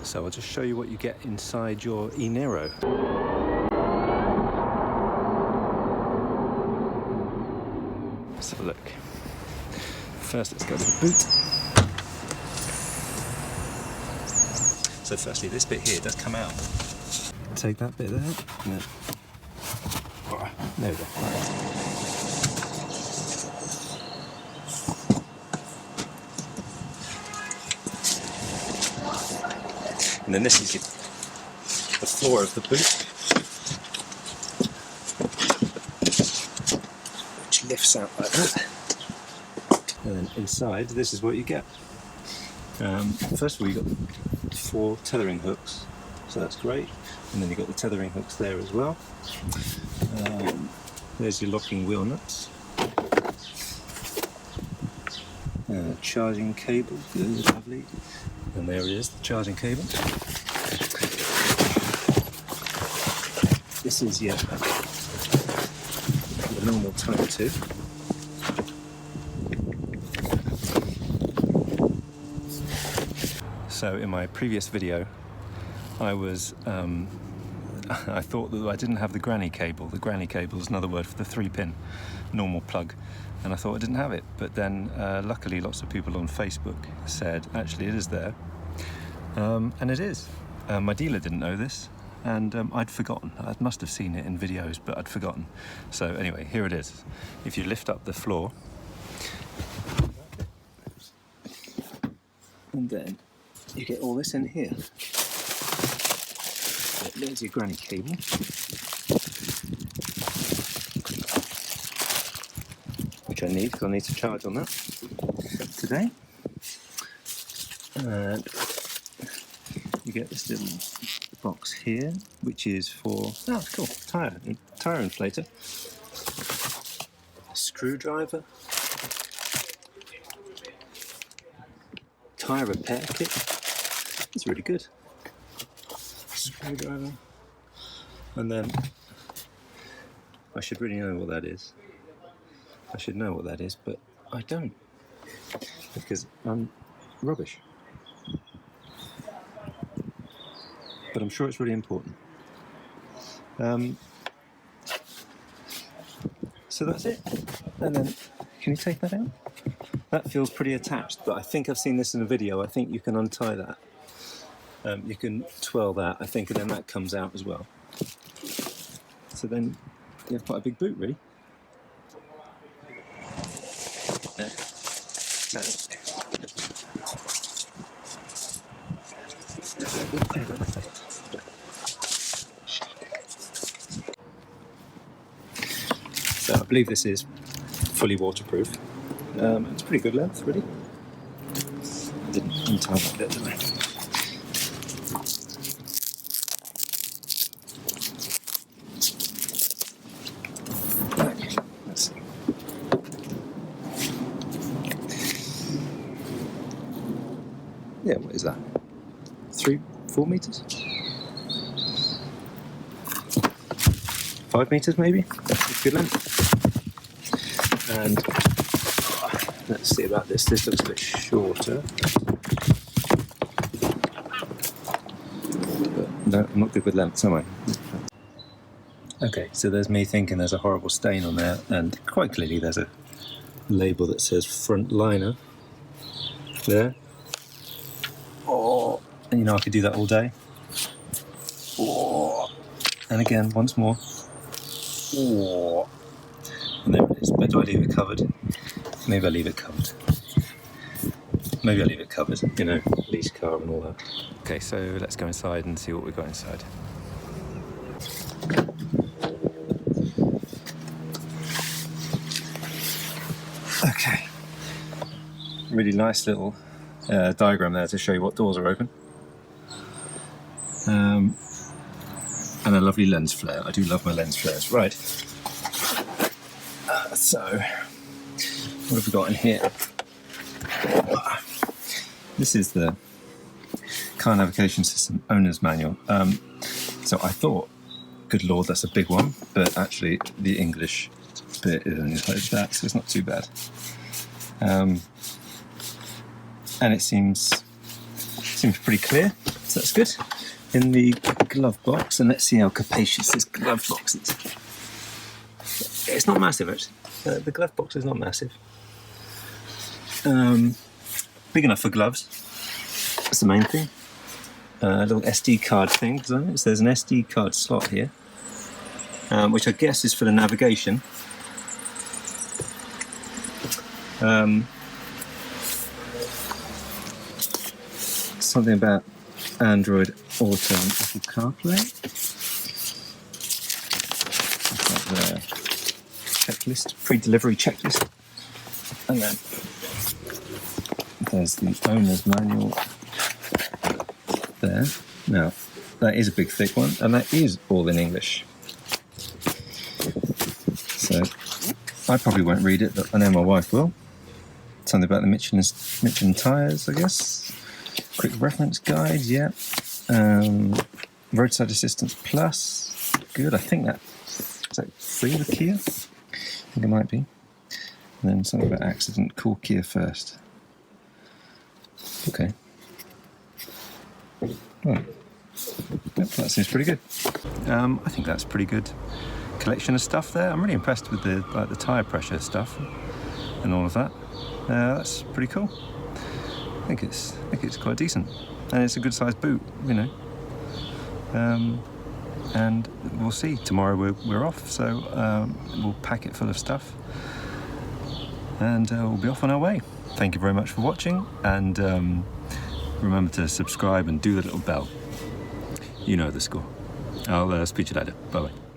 So I'll just show you what you get inside your e-Niro. Let's have a look. First, let's go to the boot. So firstly, this bit here does come out. Take that bit there. No. There we go. And then this is the floor of the boot, which lifts out like that. And then inside, this is what you get. First of all, you've got 4 tethering hooks, so that's great. And then you've got the tethering hooks there as well. There's your locking wheel nuts. Charging cable, good, lovely. And there it is, the charging cable. This is the normal type 2. So in my previous video, I thought that I didn't have the granny cable. The granny cable is another word for the 3-pin normal plug, and I thought I didn't have it. But then, luckily, lots of people on Facebook said, actually, it is there, and it is. My dealer didn't know this, and I'd forgotten. I must have seen it in videos, but I'd forgotten. So anyway, here it is. If you lift up the floor, and then you get all this in here. There's your granny cable. Which I need, because I need to charge on that today. And you get this little box here, which is for, oh cool, tire inflator. A screwdriver. Tire repair kit. It's really good. Screwdriver. And then I should really know what that is. I should know what that is, but I don't, because I'm rubbish. But I'm sure it's really important. So that's it. And then, can you take that out? That feels pretty attached, but I think I've seen this in a video. I think you can untie that. You can twirl that, I think, and then that comes out as well. So then you have quite a big boot, really. So I believe this is fully waterproof. It's pretty good length, really. I didn't untie that bit, did I? Let's see. Yeah, what is that? 3-4 meters? 5 meters maybe? That's a good length. And let's see about this. This looks a bit shorter. But no, I'm not good with lengths, am I? Okay, so there's me thinking there's a horrible stain on there, and quite clearly there's a label that says front liner there. Oh, and you know I could do that all day. Oh, and again, once more. Oh, and there it is. But do I leave it covered? Maybe I leave it covered. Maybe I leave it covered, you know, lease car and all that. Okay, so let's go inside and see what we've got inside. Okay, really nice little diagram there to show you what doors are open. And a lovely lens flare. I do love my lens flares. Right. So, what have we got in here? This is the car navigation system owner's manual. So I thought, good lord, that's a big one, but actually the English bit is only like that, so it's not too bad. And it seems pretty clear. So that's good. In the glove box, and let's see how capacious this glove box is. It's not massive, actually. The glove box is not massive. Big enough for gloves. That's the main thing. A little SD card thing. So there's an SD card slot here, which I guess is for the navigation. Something about Android Auto and Apple CarPlay. The checklist, pre-delivery checklist, and then there's the owner's manual there. Now, that is a big thick one, and that is all in English. So I probably won't read it, but I know my wife will. Something about the Michelin tyres, I guess. Quick reference guide, yeah. Roadside assistance plus, good. I think is that free with Kia? I think it might be. And then something about accident, call Kia first. Okay. Well, yep, that seems pretty good. I think that's pretty good collection of stuff there. I'm really impressed with the tyre pressure stuff and all of that. That's pretty cool. I think it's quite decent, and it's a good sized boot, you know. And we'll see. Tomorrow we're off, so we'll pack it full of stuff, and we'll be off on our way. Thank you very much for watching, and remember to subscribe and do the little bell. You know the score. I'll speak to you later. Bye bye.